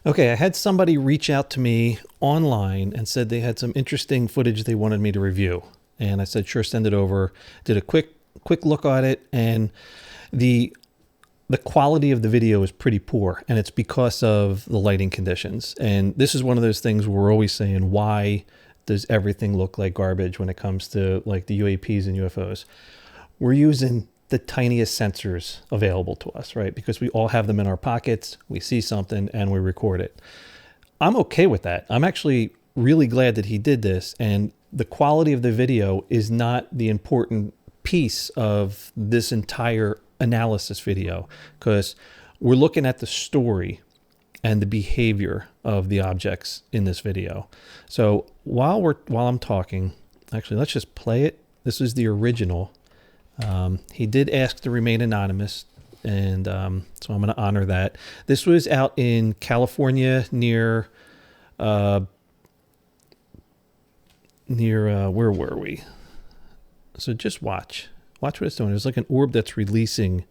Okay, I had somebody reach out to me online and said they had some interesting footage they wanted me to review. And I said, sure, send it over. Did a quick look at it, and the the quality of the video is pretty poor, and it's because of the lighting conditions. And this is one of those things where we're always saying, why does everything look like garbage when it comes to like the UAPs and UFOs? We're using the tiniest sensors available to us, right? Because we all have them in our pockets. We see something and we record it. I'm okay with that. I'm actually really glad that he did this. And the quality of the video is not the important piece of this entire analysis video, because we're looking at the story and the behavior of the objects in this video. So while I'm talking, actually, let's just play it. This is the original. He did ask to remain anonymous, and so I'm going to honor that. This was out in California near where were we? So just watch what it's doing. It's like an orb that's releasing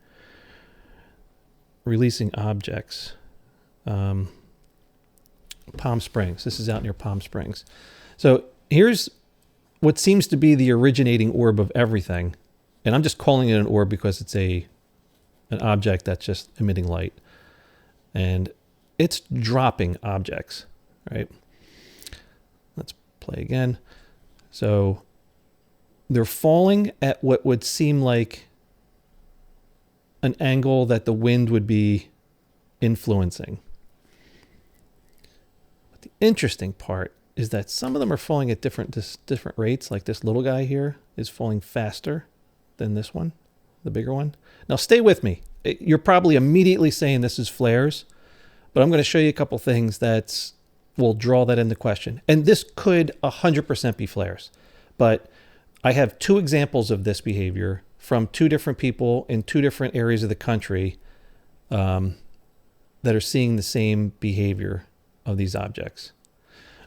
objects. Palm Springs. This is out near Palm Springs. So here's what seems to be the originating orb of everything. And I'm just calling it an orb because it's an object that's just emitting light. And it's dropping objects, right? Let's play again. So they're falling at what would seem like an angle that the wind would be influencing. But the interesting part is that some of them are falling at different rates. Like this little guy here is falling faster than this one, the bigger one. Now stay with me. You're probably immediately saying this is flares, but I'm going to show you a couple things that will draw that into question. And this could 100% be flares, but I have two examples of this behavior from two different people in two different areas of the country that are seeing the same behavior of these objects.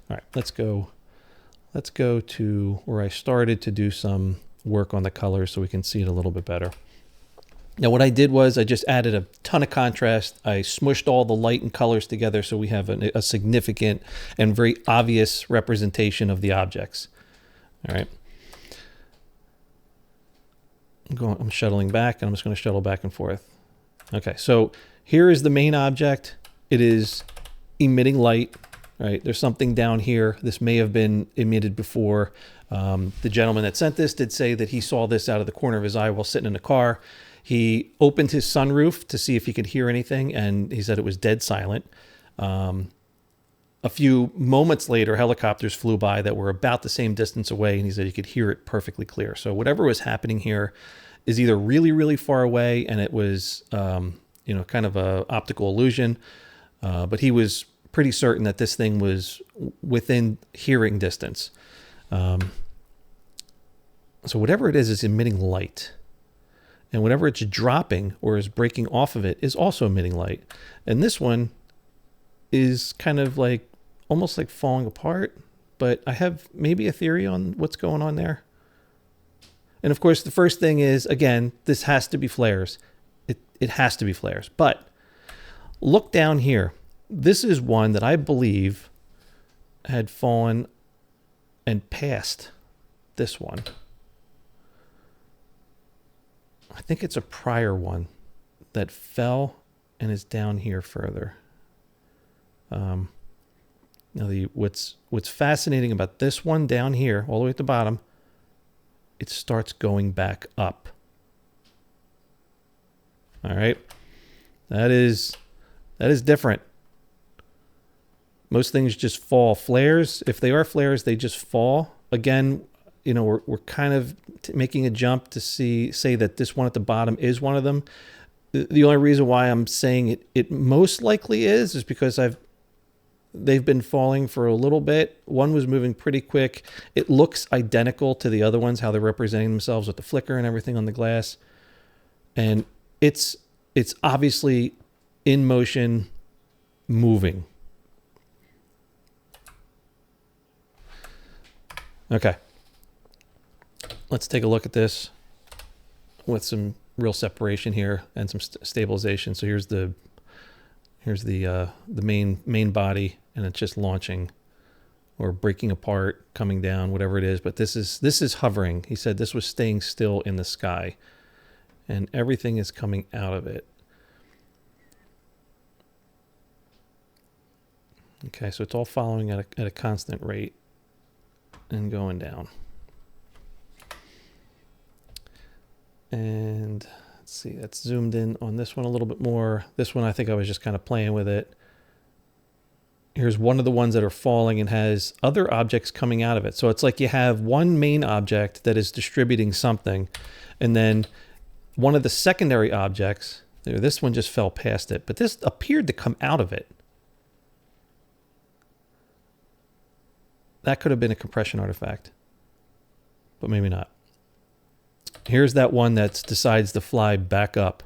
All right, let's go to where I started to do some work on the colors so we can see it a little bit better. Now what I did was I just added a ton of contrast. I smushed all the light and colors together so we have a significant and very obvious representation of the objects. All right. I'm shuttling back, and I'm just going to shuttle back and forth. Okay, so here is the main object. It is emitting light, right? There's something down here. This may have been emitted before. The gentleman that sent this did say that he saw this out of the corner of his eye while sitting in a car. He opened his sunroof to see if he could hear anything, and he said it was dead silent. A few moments later, helicopters flew by that were about the same distance away, and he said he could hear it perfectly clear. So whatever was happening here is either really, really far away, and it was, kind of a optical illusion. But he was pretty certain that this thing was within hearing distance. So whatever it is emitting light. And whatever it's dropping or is breaking off of it is also emitting light. And this one is kind of like almost like falling apart, but I have maybe a theory on what's going on there. And of course, the first thing is, again, this has to be flares. It has to be flares. But look down here. This is one that I believe had fallen and passed this one. I think it's a prior one that fell and is down here further. Now, what's fascinating about this one down here, all the way at the bottom, it starts going back up. All right, that is different. Most things just fall. Flares, if they are flares, they just fall. Again, we're kind of making a jump to say that this one at the bottom is one of them. The only reason why I'm saying it most likely is because they've been falling for a little bit. One was moving pretty quick. It looks identical to the other ones, how they're representing themselves with the flicker and everything on the glass. And it's obviously in motion, moving. Okay. Let's take a look at this with some real separation here and some stabilization. So here's the Here's the main body, and it's just launching or breaking apart, coming down, whatever it is. But this is hovering. He said this was staying still in the sky, and everything is coming out of it. Okay, so it's all following at a constant rate and going down. And let's see, that's zoomed in on this one a little bit more. This one, I think I was just kind of playing with it. Here's one of the ones that are falling and has other objects coming out of it. So it's like you have one main object that is distributing something, and then one of the secondary objects, this one just fell past it, but this appeared to come out of it. That could have been a compression artifact, but maybe not. Here's that one that decides to fly back up.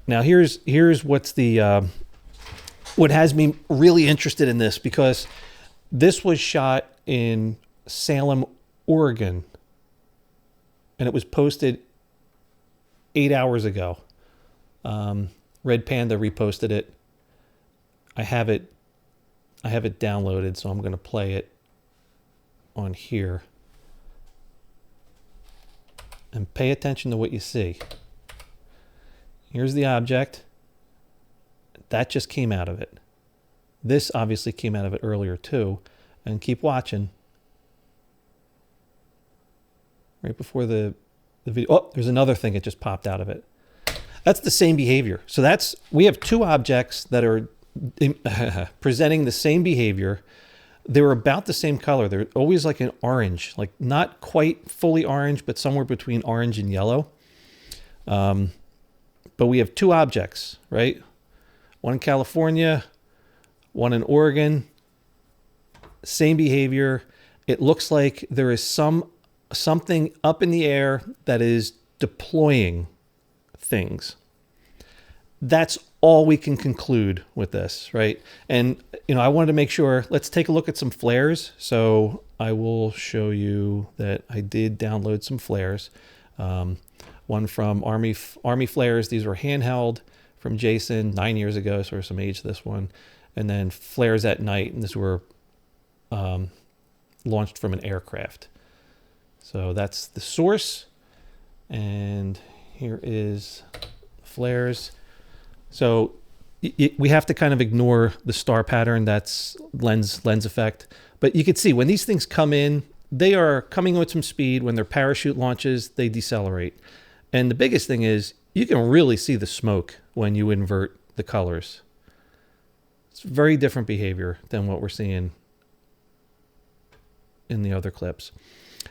Now here's what's the what has me really interested in this, because this was shot in Salem, Oregon, and it was posted 8 hours ago. Red Panda reposted it. I have it downloaded, so I'm going to play it on here. And pay attention to what you see. Here's the object. That just came out of it. This obviously came out of it earlier too. And keep watching. Right before the video. Oh, there's another thing that just popped out of it. That's the same behavior. So we have two objects that are presenting the same behavior. They're about the same color. They're always like an orange, like not quite fully orange, but somewhere between orange and yellow. But we have two objects, right? One in California, one in Oregon. Same behavior. It looks like there is something up in the air that is deploying things. That's all we can conclude with this, right? And, I wanted to make sure, let's take a look at some flares. So I will show you that I did download some flares. One from Army Flares. These were handheld from Jason 9 years ago, so there's some age to this one. And then Flares at Night, and these were launched from an aircraft. So that's the source. And here is flares. So we have to kind of ignore the star pattern. That's lens effect. But you can see when these things come in, they are coming with some speed. When their parachute launches, they decelerate. And the biggest thing is you can really see the smoke when you invert the colors. It's very different behavior than what we're seeing in the other clips.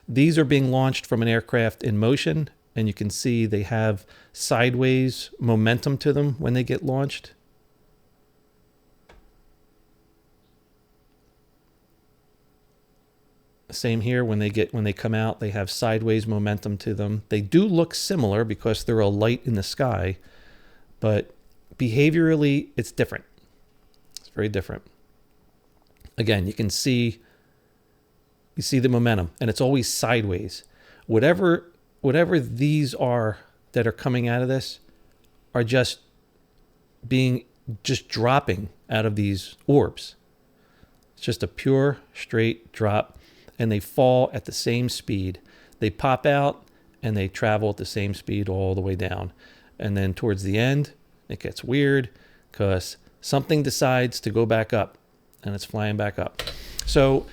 These are being launched from an aircraft in motion, and you can see they have sideways momentum to them when they get launched. Same here, when they come out, they have sideways momentum to them. They do look similar because they're a light in the sky, but behaviorally it's different. It's very different. Again, you see the momentum, and it's always sideways. Whatever these are that are coming out of this are just dropping out of these orbs. It's just a pure straight drop, and they fall at the same speed. They pop out and they travel at the same speed all the way down. And then towards the end, it gets weird because something decides to go back up, and it's flying back up. So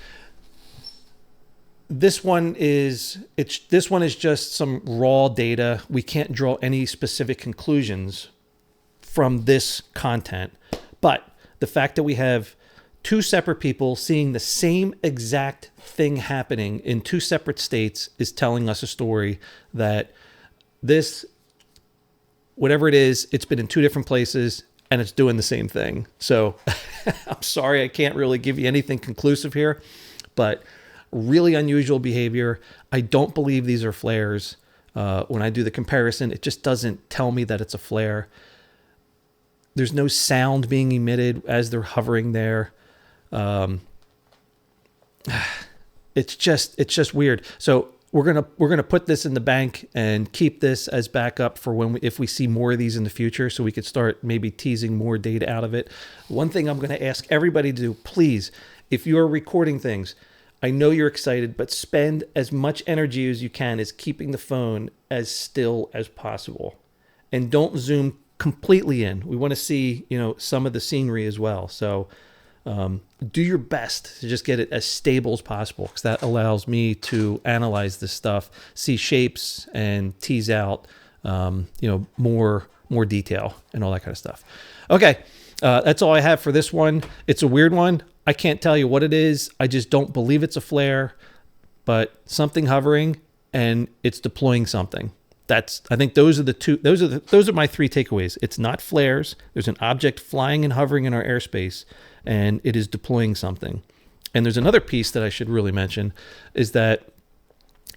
this one is just some raw data. We can't draw any specific conclusions from this content. But the fact that we have two separate people seeing the same exact thing happening in two separate states is telling us a story that this, whatever it is, it's been in two different places and it's doing the same thing. So I'm sorry, I can't really give you anything conclusive here, but really unusual behavior. I don't believe these are flares. When I do the comparison, it just doesn't tell me that it's a flare. There's no sound being emitted as they're hovering there. It's just weird. So we're gonna put this in the bank and keep this as backup for if we see more of these in the future, so we could start maybe teasing more data out of it. One thing I'm going to ask everybody to do, please, if you are recording things, I know you're excited, but spend as much energy as you can as keeping the phone as still as possible, and don't zoom completely in. We want to see, some of the scenery as well. So do your best to just get it as stable as possible, because that allows me to analyze this stuff, see shapes, and tease out, more detail and all that kind of stuff. Okay, that's all I have for this one. It's a weird one. I can't tell you what it is. I just don't believe it's a flare, but something hovering and it's deploying something. I think those are the two. Those are my three takeaways. It's not flares. There's an object flying and hovering in our airspace, and it is deploying something. And there's another piece that I should really mention, is that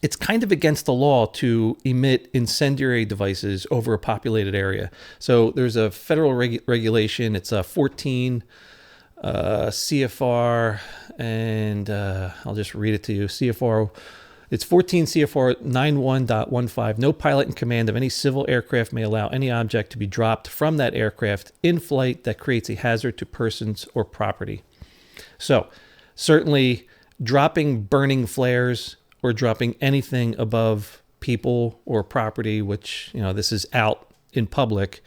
it's kind of against the law to emit incendiary devices over a populated area. So there's a federal regulation. It's a 14 CFR, and I'll just read it to you. It's 14 CFR 91.15. No pilot in command of any civil aircraft may allow any object to be dropped from that aircraft in flight that creates a hazard to persons or property. So certainly dropping burning flares or dropping anything above people or property, which, this is out in public,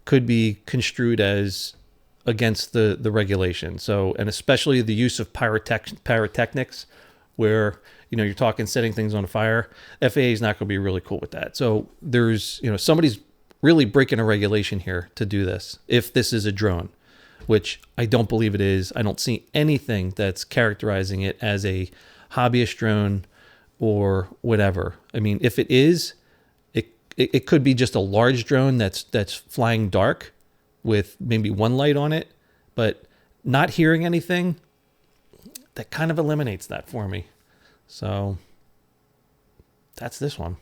could be construed as against the regulation. So, and especially the use of pyrotechnics, where you're talking setting things on fire. FAA is not going to be really cool with that. So there's, somebody's really breaking a regulation here to do this, if this is a drone, which I don't believe it is. I don't see anything that's characterizing it as a hobbyist drone or whatever. I mean, if it is, it could be just a large drone that's flying dark with maybe one light on it, but not hearing anything, that kind of eliminates that for me. So that's this one.